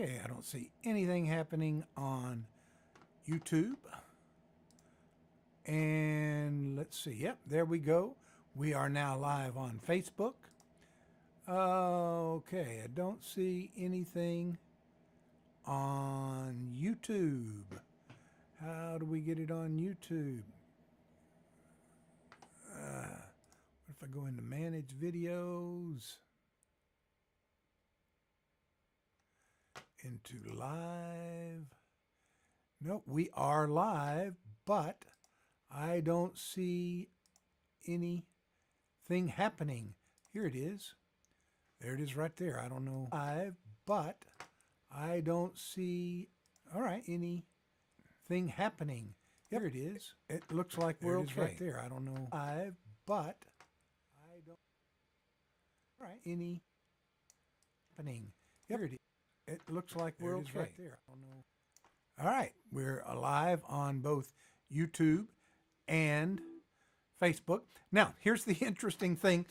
Okay, I don't see anything happening on YouTube. And let's see. Yep, there we go. We are now live on Facebook. Okay, I don't see anything on YouTube. How do we get it on YouTube? What if I go into Manage Videos? Into Live? Nope, we are live, but I don't see anything happening. Here it is. There it is right there. I don't know live, but I don't see, all right, anything happening. Here it is. It looks like we're okay. Right there. I don't know live, but I don't, all right, any happening. Here it is. It looks like we're okay. Right there. I don't know. All right, we're live on both YouTube and Facebook. What here's the interesting thing,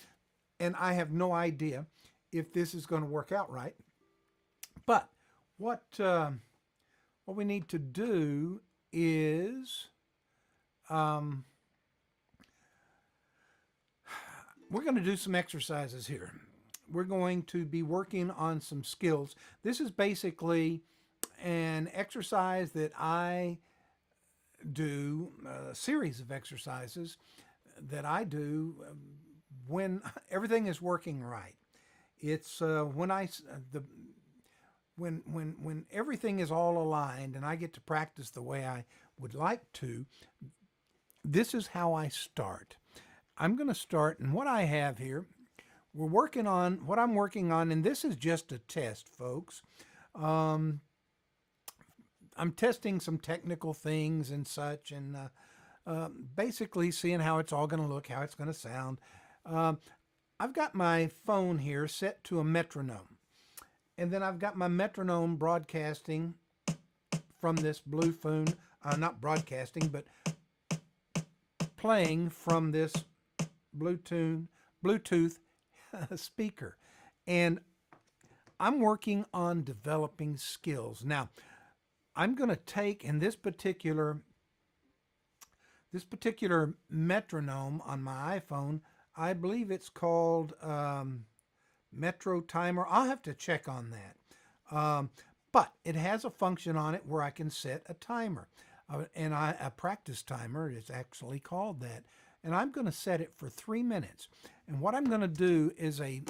and I have no idea if this is going to work out right. But what we need to do is we're going to do some exercises here. We're going to be working on some skills. This is basically an exercise that I do, a series of exercises that I do when everything is working right. It's when everything is all aligned and I get to practice the way I would like to. This is how I start. I'm going to start, and what I have here, we're working on what I'm working on, and this is just a test, folks. I'm testing some technical things and such, and basically seeing how it's all going to look, how it's going to sound. I've got my phone here set to a metronome, and then I've got my metronome broadcasting from this blue phone, not broadcasting, but playing from this Bluetooth speaker. And I'm working on developing skills. Now, I'm going to take in this particular metronome on my iPhone, I believe it's called Metro Timer. I'll have to check on that. But it has a function on it where I can set a timer. And a practice timer is actually called that. And I'm going to set it for 3 minutes. And what I'm going to do is an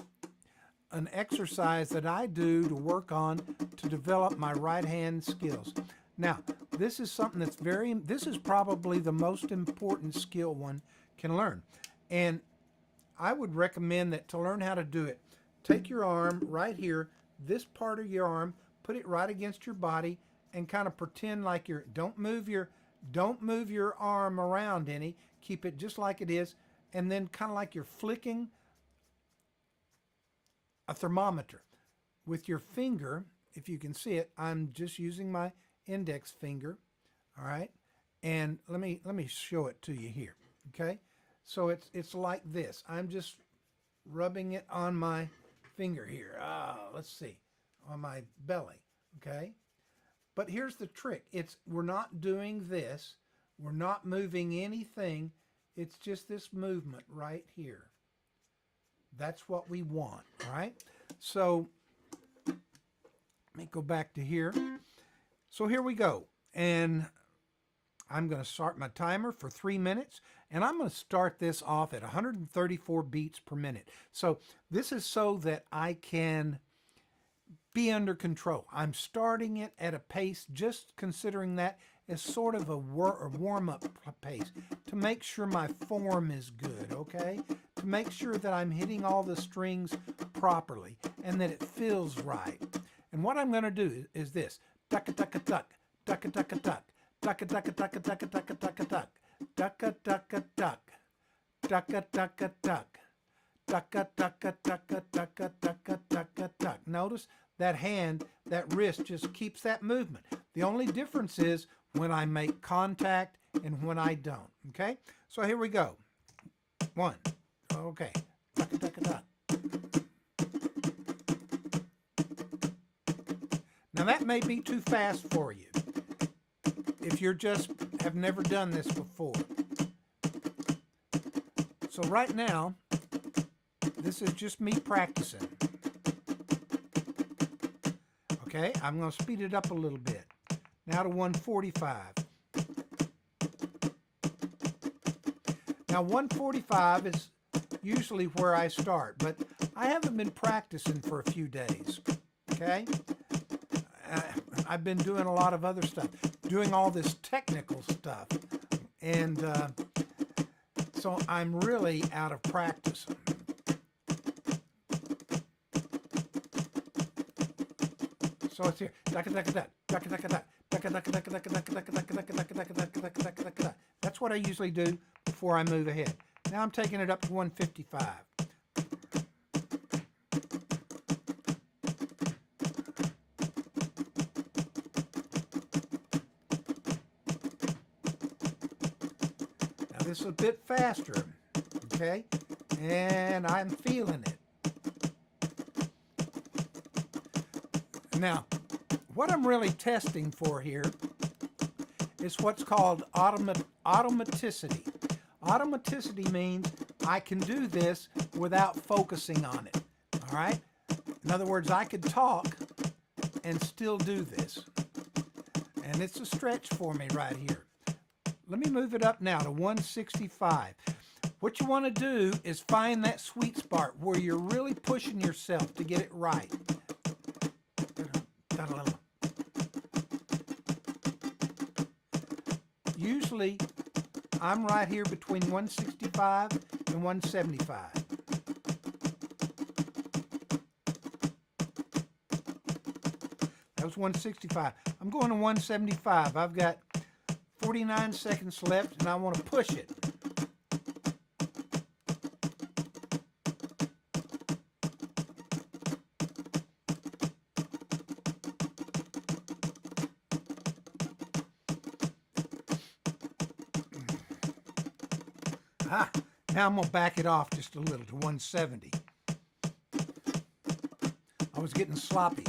exercise that I do to work on to develop my right hand skills. Now, this is something that's this is probably the most important skill one can learn. And I would recommend that to learn how to do it, take your arm right here, this part of your arm, put it right against your body, and kind of pretend like you're, don't move your arm around any, keep it just like it is, and then kind of like you're flicking a thermometer. With your finger, if you can see it, I'm just using my index finger, all right? And let me show it to you here, okay? So it's like this. I'm just rubbing it on my finger here. Let's see, on my belly, okay? But here's the trick. We're not doing this. We're not moving anything. It's just this movement right here. That's what we want, all right? So let me go back to here. So here we go. And I'm going to start my timer for 3 minutes. And I'm going to start this off at 134 beats per minute. So this is so that I can be under control. I'm starting it at a pace, just considering that as sort of a warm-up pace to make sure my form is good, okay? To make sure that I'm hitting all the strings properly and that it feels right. And what I'm going to do is this. Duck-a-duck-a-duck, duck-a-duck-a-duck, duck-a-duck-a-duck-a-duck-a-duck-a-duck, duck-a-duck-a-duck, duck-a-duck-a-duck, duck-a-duck-a-duck-a-duck-a-duck-a-duck. Notice that hand, that wrist just keeps that movement. The only difference is when I make contact and when I don't, okay? So here we go. 1, okay. Duck-a-duck-a-duck. Now that may be too fast for you if you're just have never done this before. So right now, this is just me practicing. Okay, I'm going to speed it up a little bit. Now to 145. Now 145 is usually where I start, but I haven't been practicing for a few days. Okay? I've been doing a lot of other stuff, doing all this technical stuff, and so I'm really out of practice. So it's here. That's what I usually do before I move ahead. Now I'm taking it up to 155. Now this is a bit faster, okay? And I'm feeling it. Now, what I'm really testing for here is what's called automaticity. Automaticity means I can do this without focusing on it. All right? In other words, I could talk and still do this. And it's a stretch for me right here. Let me move it up now to 165. What you want to do is find that sweet spot where you're really pushing yourself to get it right. Usually, I'm right here between 165 and 175. That was 165. I'm going to 175. I've got 49 seconds left, and I want to push it. Now I'm going to back it off just a little to 170. I was getting sloppy.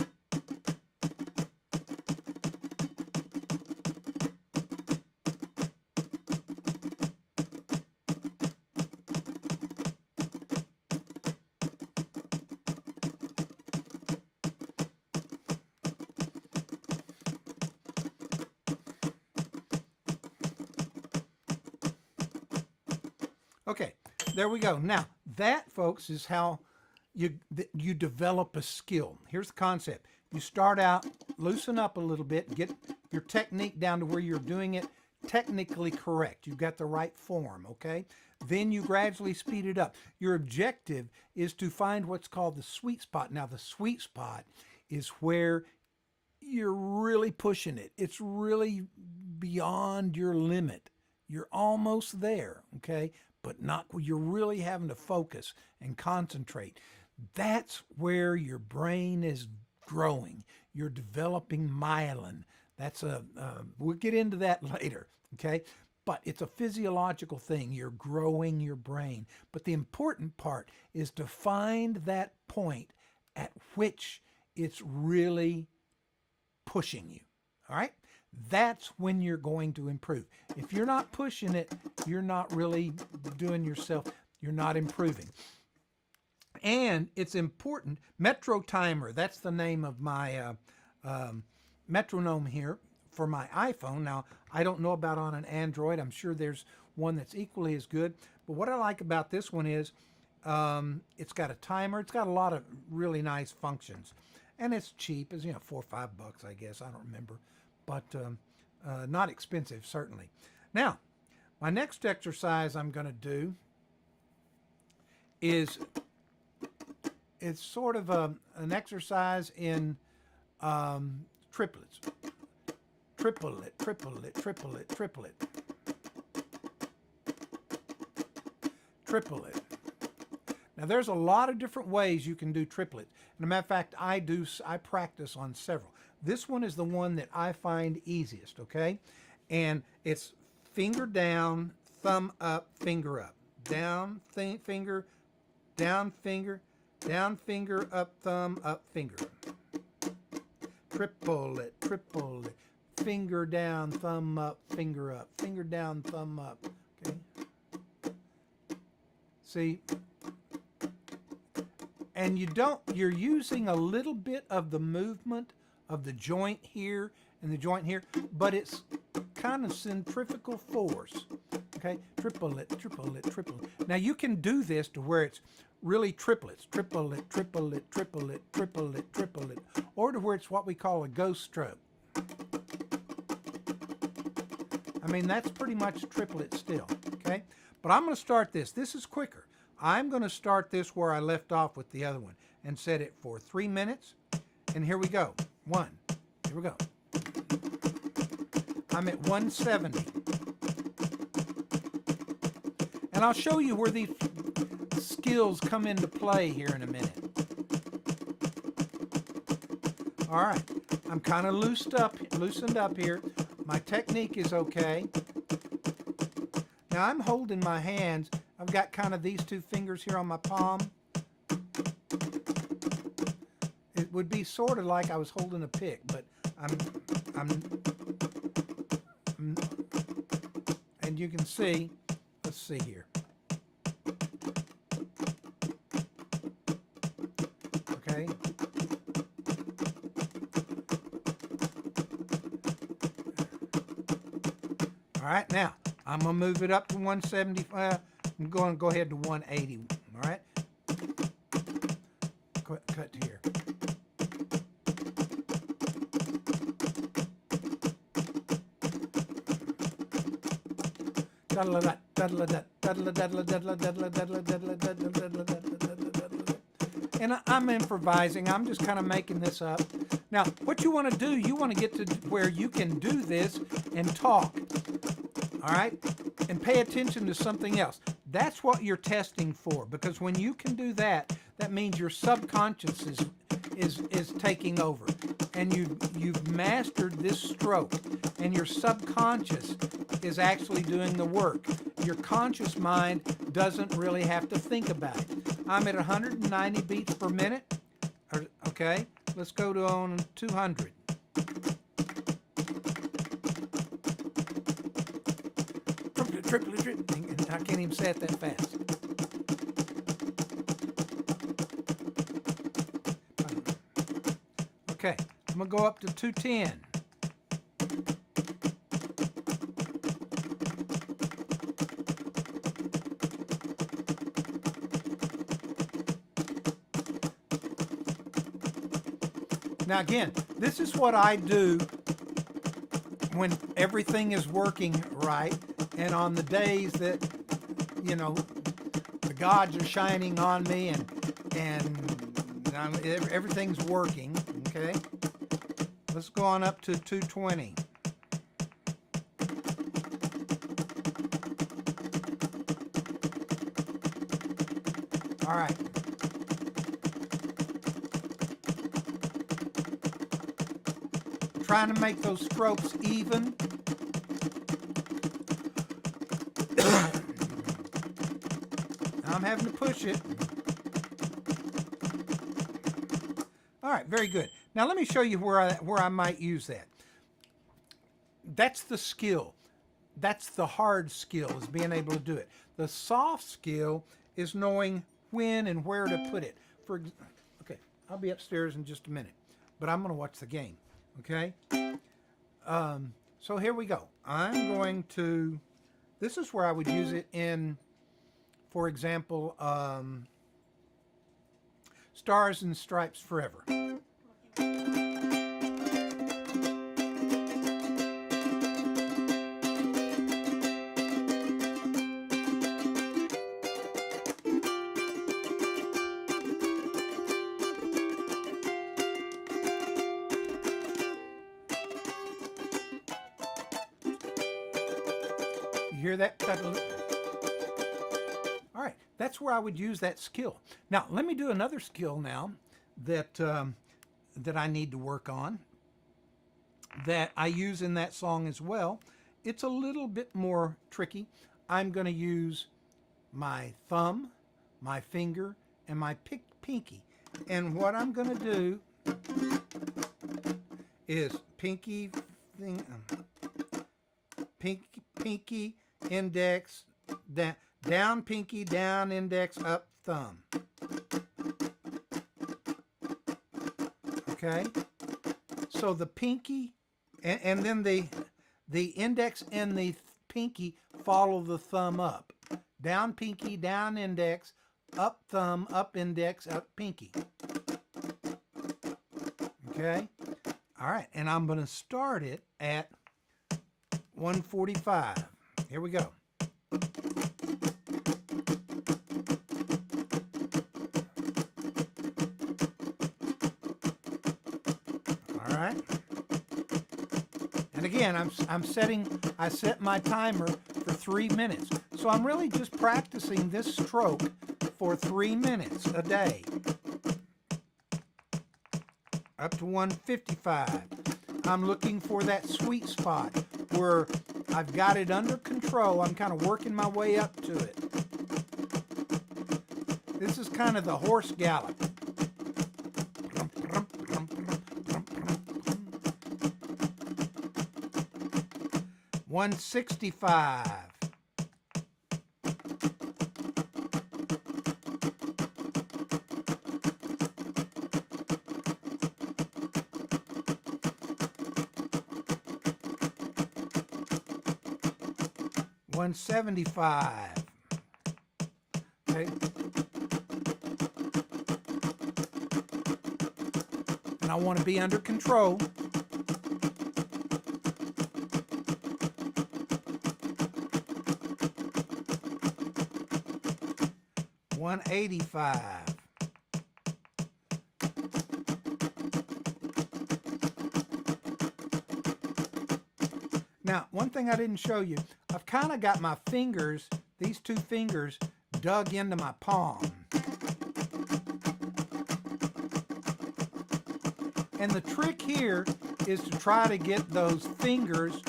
Okay, there we go. Now, that, folks, is how you develop a skill. Here's the concept. You start out, loosen up a little bit, get your technique down to where you're doing it technically correct. You've got the right form, okay? Then you gradually speed it up. Your objective is to find what's called the sweet spot. Now, the sweet spot is where you're really pushing it. It's really beyond your limit. You're almost there, okay? But not, you're really having to focus and concentrate. That's where your brain is growing. You're developing myelin. We'll get into that later, okay? But it's a physiological thing. You're growing your brain. But the important part is to find that point at which it's really pushing you, all right? That's when you're going to improve. If you're not pushing it, you're not really doing yourself, you're not improving. And it's important, Metro Timer, that's the name of my metronome here for my iPhone. Now, I don't know about on an Android. I'm sure there's one that's equally as good. But what I like about this one is it's got a timer. It's got a lot of really nice functions. And it's cheap. It's, $4 or $5, I guess. I don't remember. But not expensive, certainly. Now, my next exercise I'm going to do is it's sort of an exercise in triplets. Triplet, triplet, triplet, triplet. Triplet. Now, there's a lot of different ways you can do triplet. And as a matter of fact, I practice on several. This one is the one that I find easiest, okay? And it's finger down, thumb up, finger up. Down, finger, down, finger, down, finger, up, thumb, up, finger. triple it, triple it. Finger down, thumb up, finger up, finger down, thumb up. Okay. See? And you're using a little bit of the movement of the joint here and the joint here, but it's kind of centrifugal force. Okay, triple it, triple it, triple it. Now you can do this to where it's really triplets, triple it, triple it, triple it, triple it, triple it, or to where it's what we call a ghost stroke. I mean, that's pretty much triplet still, okay? But I'm going to start this. This is quicker. I'm going to start this where I left off with the other one and set it for 3 minutes. And here we go. Here we go. I'm at 170. And I'll show you where these skills come into play here in a minute. All right. I'm kind of loosened up here. My technique is okay. Now I'm holding my hands. I've got kind of these two fingers here on my palm. It would be sort of like I was holding a pick, but and you can see, let's see here. Okay. All right, now I'm gonna move it up to 175. I'm going to go ahead to 180. All right. Cut to here. And I'm improvising. I'm just kind of making this up. Now, what you want to do, you want to get to where you can do this and talk. All right? And pay attention to something else. That's what you're testing for, because when you can do that, that means your subconscious is taking over, and you've mastered this stroke, and your subconscious is actually doing the work. Your conscious mind doesn't really have to think about it. I'm at 190 beats per minute. Okay, let's go to on 200. Triple. I can't even say it that fast. Okay, I'm going to go up to 210. Now again, this is what I do when everything is working right. And on the days that, you know, the gods are shining on me and everything's working, okay? Let's go on up to 220. All right. Trying to make those strokes even. I'm having to push it. All right, very good. Now let me show you where I might use that. That's the skill. That's the hard skill, is being able to do it. The soft skill is knowing when and where to put it. Okay, I'll be upstairs in just a minute, but I'm going to watch the game. Okay. So here we go. I'm going to. This is where I would use it in, for example, Stars and Stripes Forever. You hear that? All right, that's where I would use that skill. Now, let me do another skill now that that I need to work on, that I use in that song as well. It's a little bit more tricky. I'm going to use my thumb, my finger, and my pinky. And what I'm going to do is pinky, pinky, index, down pinky, down index, up thumb. Okay, so the pinky and then the index and the pinky follow the thumb up. Down pinky, down index, up thumb, up index, up pinky. Okay, all right, and I'm going to start it at 145. Here we go. All right. And again, I set my timer for 3 minutes. So I'm really just practicing this stroke for 3 minutes a day. Up to 155. I'm looking for that sweet spot where I've got it under control. I'm kind of working my way up to it. This is kind of the horse gallop. 165. $175. Okay. And I want to be under control. $185. Now, one thing I didn't show you, I've kind of got my fingers, these two fingers, dug into my palm. And the trick here is to try to get those fingers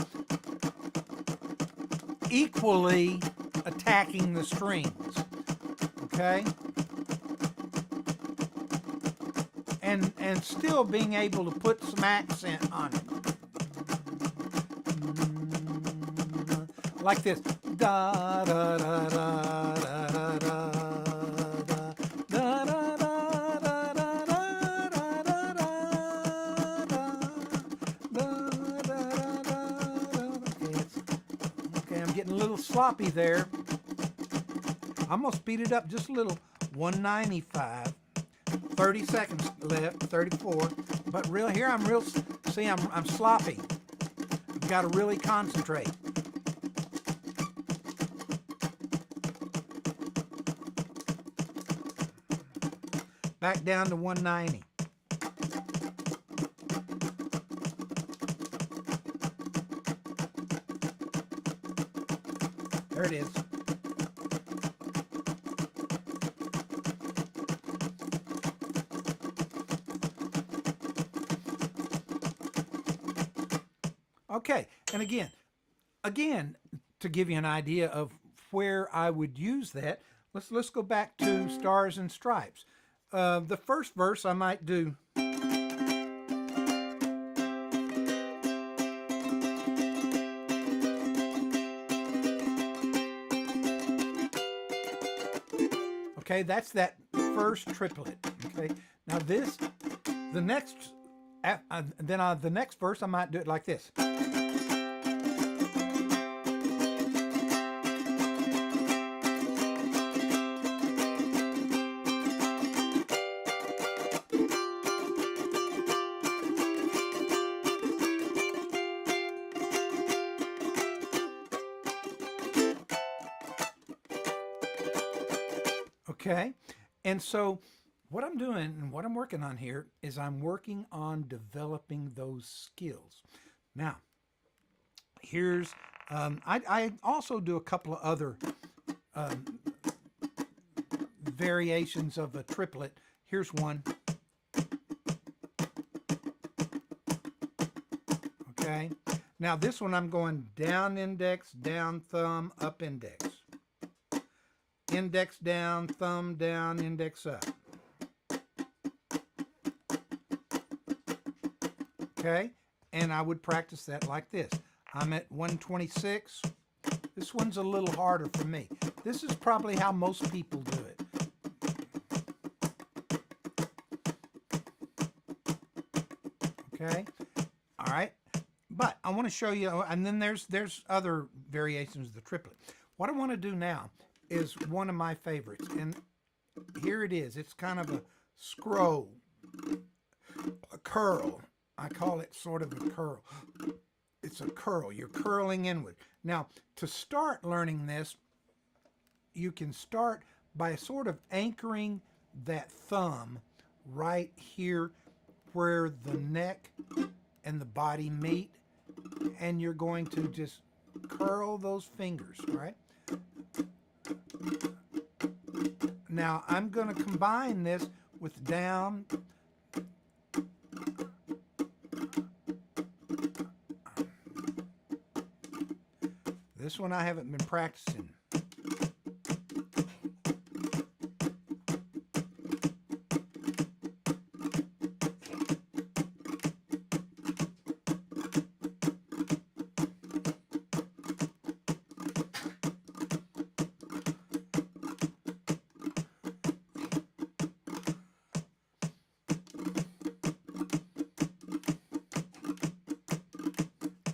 equally attacking the strings. Okay? And still being able to put some accent on it. Like this. Da da da da da da da da da da da. Okay, I'm getting a little sloppy there. I'm going to speed it up just a little. 195. 30 seconds left. 34. But really, here I'm real. See, I'm sloppy. I've got to really concentrate. Back down to 190. There it is. Okay, and again, to give you an idea of where I would use that, let's go back to Stars and Stripes. The first verse I might do. Okay, that's that first triplet. Okay, now this, the next, the next verse I might do it like this. Okay, and so what I'm doing and what I'm working on here is I'm working on developing those skills. Now, here's, I also do a couple of other variations of a triplet. Here's one. Okay, now this one I'm going down index, down thumb, up index. Index down, thumb down, index up. Okay, and I would practice that like this. I'm at 126. This one's a little harder for me. This is probably how most people do it. Okay, all right. But I want to show you, and then there's other variations of the triplet. What I want to do now is one of my favorites, and here it is. It's kind of a scroll, a curl. I call it sort of a curl. It's a curl. You're curling inward. Now, to start learning this, you can start by sort of anchoring that thumb right here where the neck and the body meet, and you're going to just curl those fingers, right? Now, I'm going to combine this with down. This one I haven't been practicing.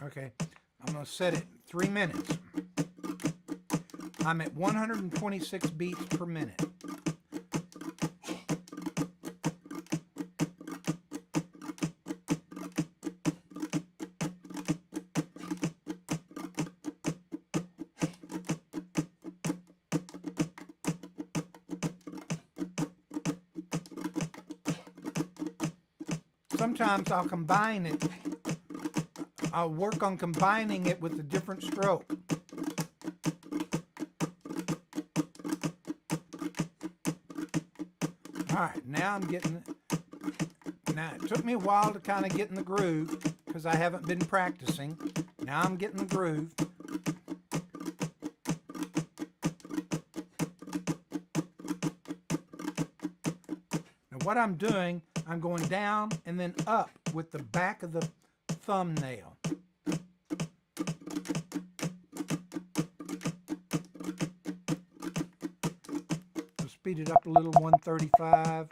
Okay, I'm going to set it 3 minutes. I'm at 126 beats per minute. Sometimes I'll combine it. I'll work on combining it with a different stroke. All right, now I'm getting, now it took me a while to kind of get in the groove because I haven't been practicing. Now I'm getting the groove. Now what I'm doing, I'm going down and then up with the back of the thumbnail. Speed it up a little, 135.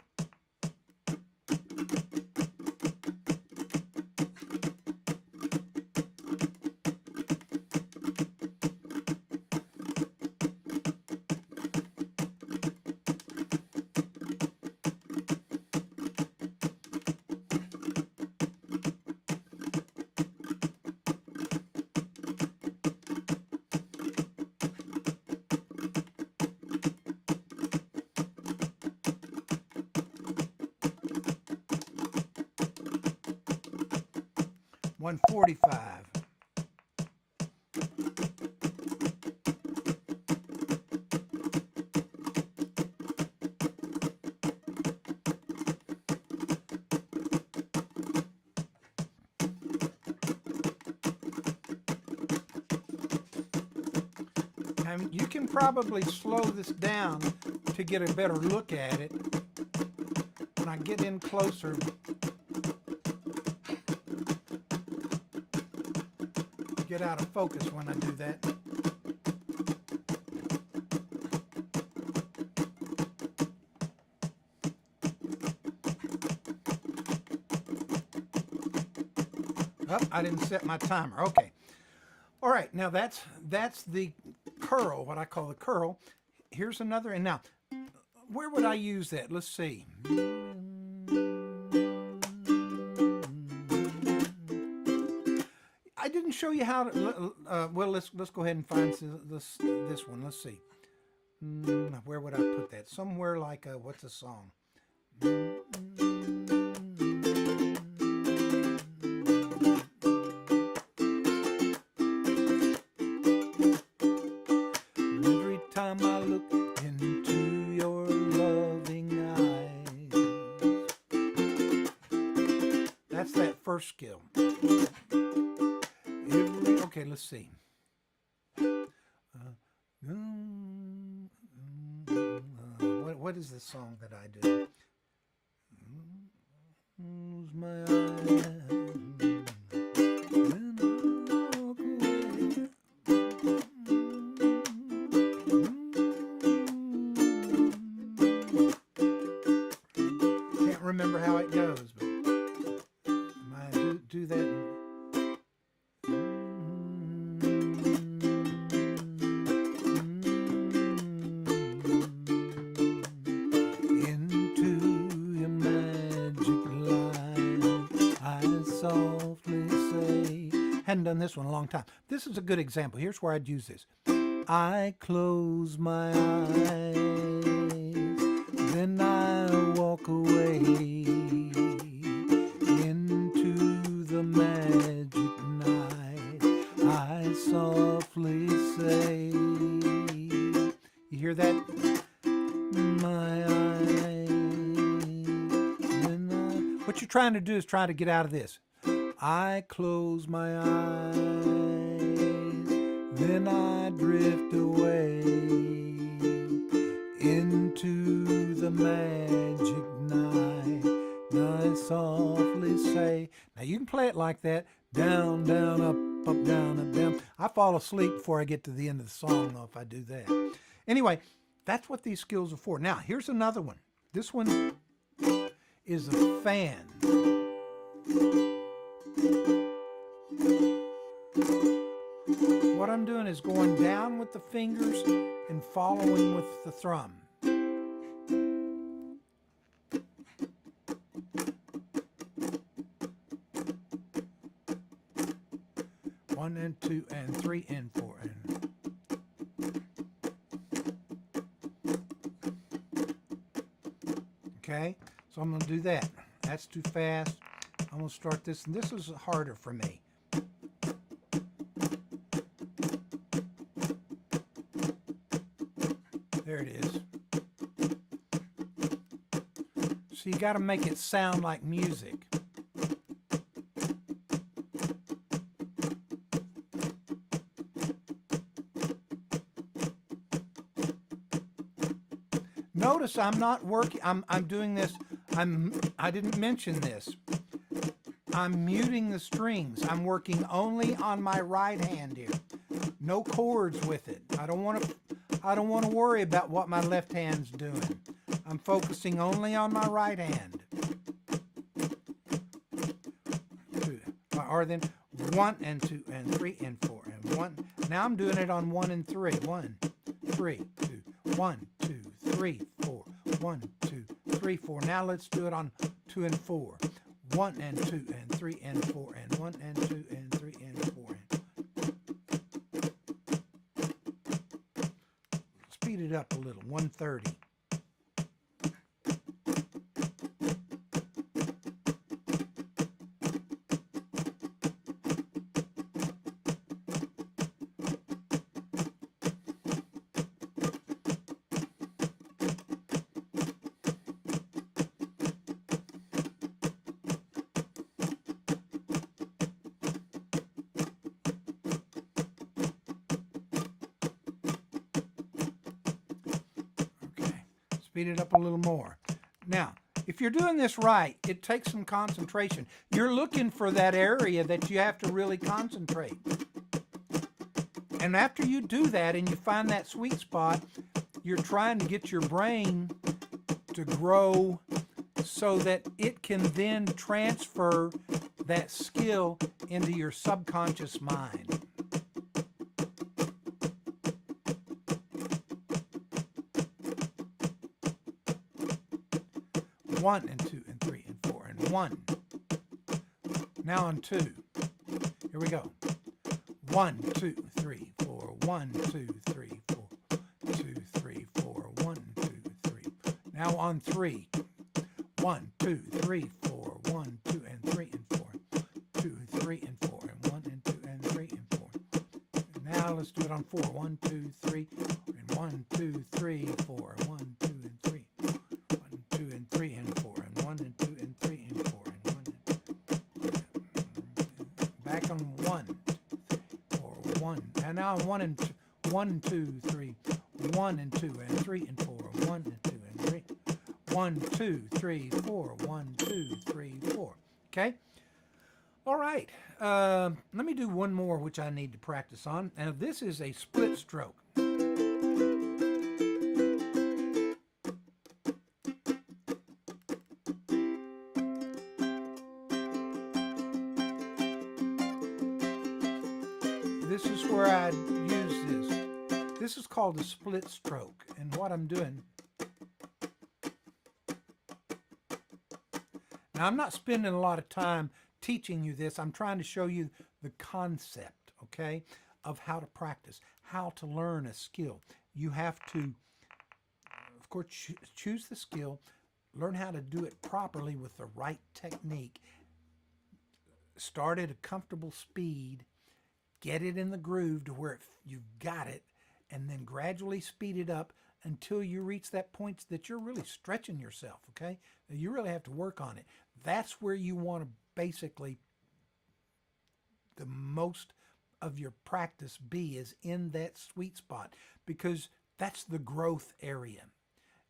$145. And you can probably slow this down to get a better look at it. When I get in closer, get out of focus when I do that. Oh, I didn't set my timer. Okay. All right, now that's the curl, what I call the curl. Here's another, and now, where would I use that? Let's see. I didn't show you how to, well, let's go ahead and find this one. Let's see. Where would I put that? Somewhere like, what's a song? Every time I look into your loving eyes. That's that first skill. Okay, let's see. What is the song that I do? Close my eyes. do that. Into your magic light, I softly say. Hadn't done this one in a long time. This is a good example. Here's where I'd use this. I close my eyes, then I walk away into the magic night. I softly say. You hear that? My eyes. What you're trying to do is try to get out of this. I close my eyes, then I drift away into the magic night. I softly say. Now you can play it like that. Down, down, up, up, down, up, down. I fall asleep before I get to the end of the song though if I do that. Anyway, that's what these skills are for. Now here's another one. This one is a fan. What I'm doing is going down with the fingers and following with the thumb. One and two and three and four and. Okay, so I'm going to do that. That's too fast. I'm going to start this, and this is harder for me. There it is. So you got to make it sound like music. Notice I'm not working. I'm doing this. I didn't mention this. I'm muting the strings. I'm working only on my right hand here. No chords with it. I don't want to worry about what my left hand's doing. I'm focusing only on my right hand. Or then 1 and 2 and 3 and 4 and 1. Now I'm doing it on 1 and 3. 1, 3, 2. 1, 2, 3, 4. 1, 2, 3, 4. Now let's do it on 2 and 4. 1 and 2 and 3 and 4 and 1 and 2 and 3 and 4. Speed it up a little. 130. Speed it up a little more. Now, if you're doing this right, it takes some concentration. You're looking for that area that you have to really concentrate. And after you do that and you find that sweet spot, you're trying to get your brain to grow so that it can then transfer that skill into your subconscious mind. One and 2 and 3 and 4 and 1. Now on 2. Here we go. 1, 2, 3, 4. 1, 2, 3, 4. 2, 3, 4. 1, 2, 3. Now on 3. 1, 2, 3, 4. 1, 2 and 3 and 4. 2, 3 and 4 and 1 and 2 and 3 and 4. Now let's do it on 4. 1, 2, 3 and 1, 2, 3, 4. 1, 2 and 3. 1, 2 and 3 and 4 and 1 and 2 and 3 and 4 and 1 and back on 1 or 1 and now 1 and 2, 1 2 3 1 and 2 and 3 and 4 1 and 2 and 3 1 2 3 4 1 2 3 4. Okay, all right, let me do one more which I need to practice on. Now this is a split stroke. this is where I'd use this. This is called a split stroke. And what I'm doing, now I'm not spending a lot of time teaching you this. I'm trying to show you the concept, okay, of how to practice, how to learn a skill. You have to, of course, choose the skill, learn how to do it properly with the right technique, start at a comfortable speed, get it in the groove to where you've got it, and then gradually speed it up until you reach that point that you're really stretching yourself, okay? You really have to work on it. That's where you want to basically, the most of your practice be is in that sweet spot, because that's the growth area.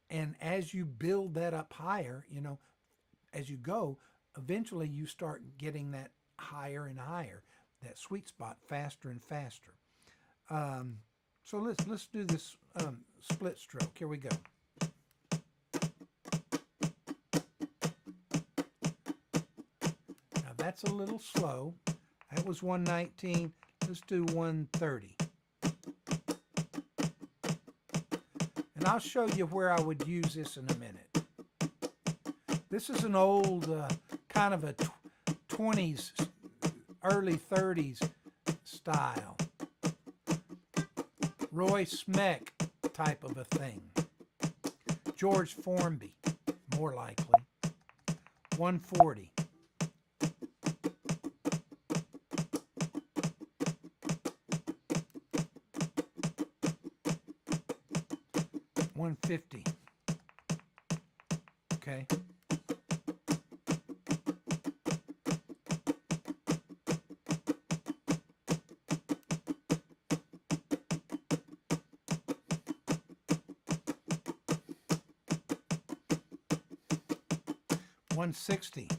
And as you build that up higher, you know, as you go, eventually you start getting that higher and higher, that sweet spot faster and faster. So let's do this split stroke. Here we go. Now that's a little slow. That was 119. Let's do 130. And I'll show you where I would use this in a minute. This is an old kind of a 20s, early 30s style. Roy Smeck type of a thing. George Formby, more likely. 140. $150. Okay. $160.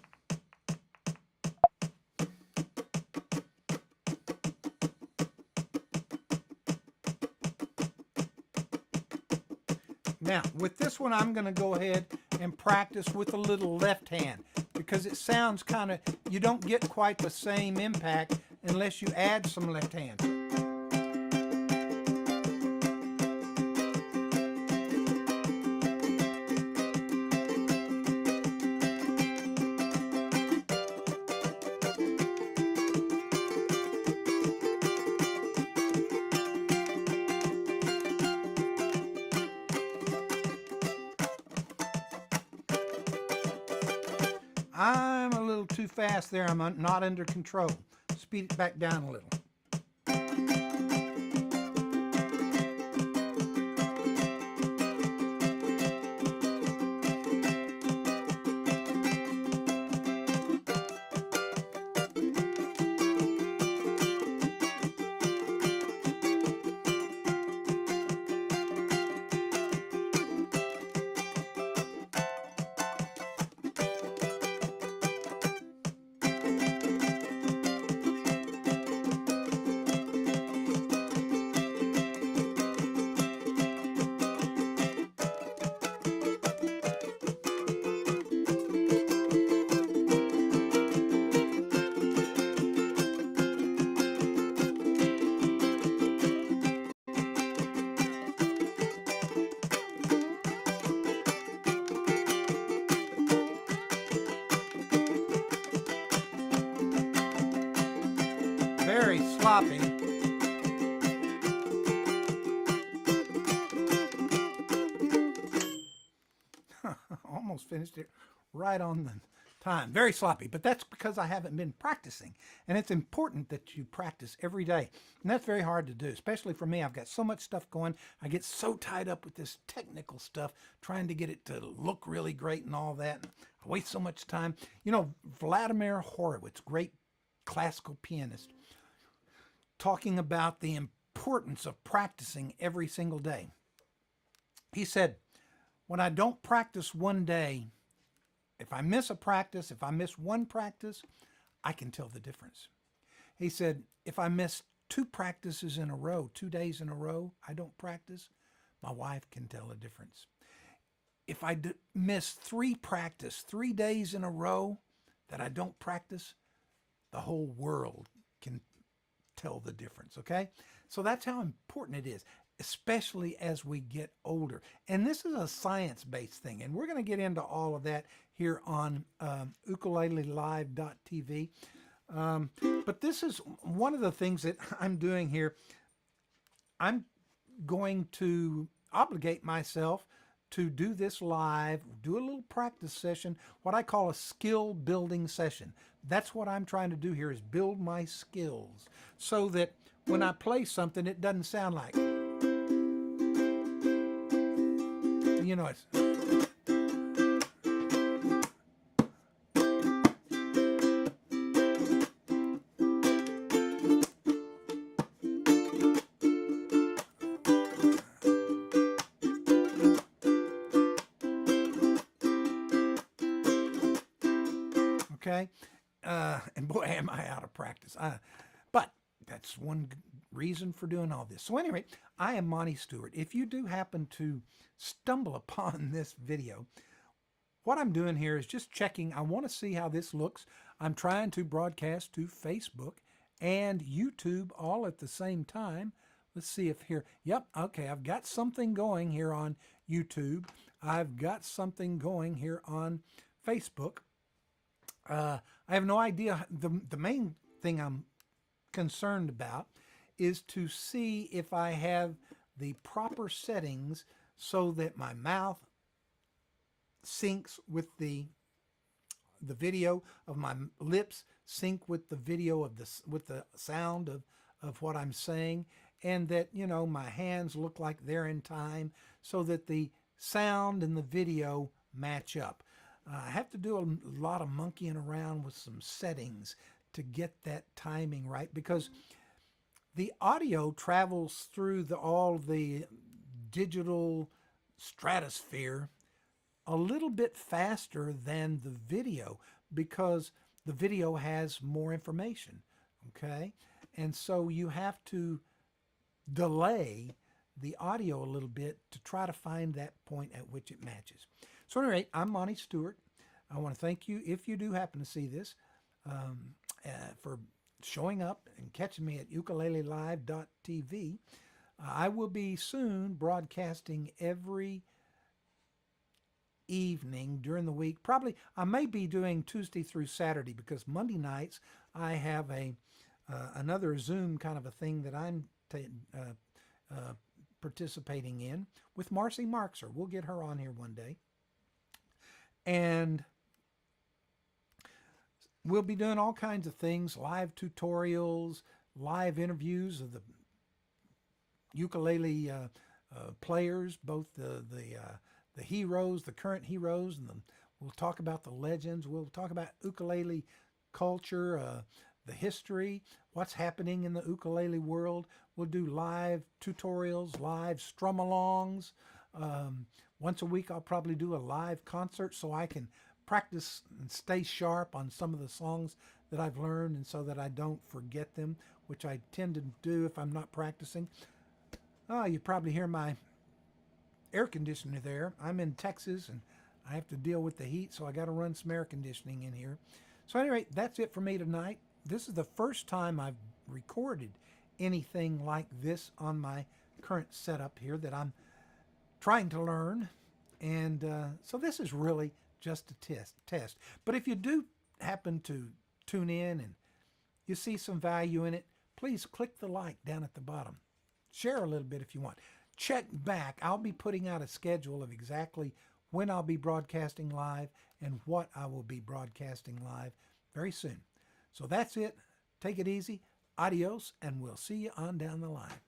Now, with this one, I'm going to go ahead and practice with a little left hand, because it sounds kind of, you don't get quite the same impact unless you add some left hand. I'm a little too fast there. I'm not under control. Speed it back down a little. Very sloppy. Almost finished it right on the time. Very sloppy, but that's because I haven't been practicing. And it's important that you practice every day. And that's very hard to do, especially for me. I've got so much stuff going. I get so tied up with this technical stuff, trying to get it to look really great and all that. I waste so much time. You know, Vladimir Horowitz, great classical pianist, talking about the importance of practicing every single day. He said, when I don't practice one day, if I miss a practice, if I miss one practice, I can tell the difference. He said, if I miss 2 practices in a row, 2 days in a row, I don't practice, my wife can tell a difference. If I miss 3 days in a row that I don't practice, the whole world can tell the difference, okay? So that's how important it is, especially as we get older. And this is a science-based thing, and we're going to get into all of that here on ukulelelive.tv. But this is one of the things that I'm doing here. I'm going to obligate myself to do this live, do a little practice session, what I call a skill building session. That's what I'm trying to do here, is build my skills so that when I play something, it doesn't sound like, it's okay. And boy, am I out of practice. But that's one reason for doing all this. So anyway, I am Monte Stewart. If you do happen to stumble upon this video, what I'm doing here is just checking. I want to see how this looks. I'm trying to broadcast to Facebook and YouTube all at the same time. Let's see if here, yep, okay, I've got something going here on YouTube. I've got something going here on Facebook. I have no idea. The main thing I'm concerned about is to see if I have the proper settings so that my mouth syncs with the video of my lips, sync with the video of with the sound of what I'm saying, and that my hands look like they're in time so that the sound and the video match up. I have to do a lot of monkeying around with some settings to get that timing right, because the audio travels through all the digital stratosphere a little bit faster than the video, because the video has more information, okay? And so you have to delay the audio a little bit to try to find that point at which it matches. So anyway, I'm Monte Stewart. I want to thank you, if you do happen to see this, for showing up and catching me at ukulelelive.tv. I will be soon broadcasting every evening during the week. Probably I may be doing Tuesday through Saturday, because Monday nights I have another Zoom kind of a thing that I'm participating in with Marcy Markser. We'll get her on here one day. And we'll be doing all kinds of things, live tutorials, live interviews of the ukulele players, both the heroes, the current heroes, and we'll talk about the legends. We'll talk about ukulele culture, the history, what's happening in the ukulele world. We'll do live tutorials, live strum alongs. Once a week, I'll probably do a live concert so I can practice and stay sharp on some of the songs that I've learned, and so that I don't forget them, which I tend to do if I'm not practicing. Oh, you probably hear my air conditioner there. I'm in Texas, and I have to deal with the heat, so I got to run some air conditioning in here. So anyway, that's it for me tonight. This is the first time I've recorded anything like this on my current setup here that I'm trying to learn, and so this is really just a test. But if you do happen to tune in and you see some value in it, please click the like down at the bottom. Share a little bit if you want. Check back. I'll be putting out a schedule of exactly when I'll be broadcasting live and what I will be broadcasting live very soon. So that's it. Take it easy. Adios, and we'll see you on down the line.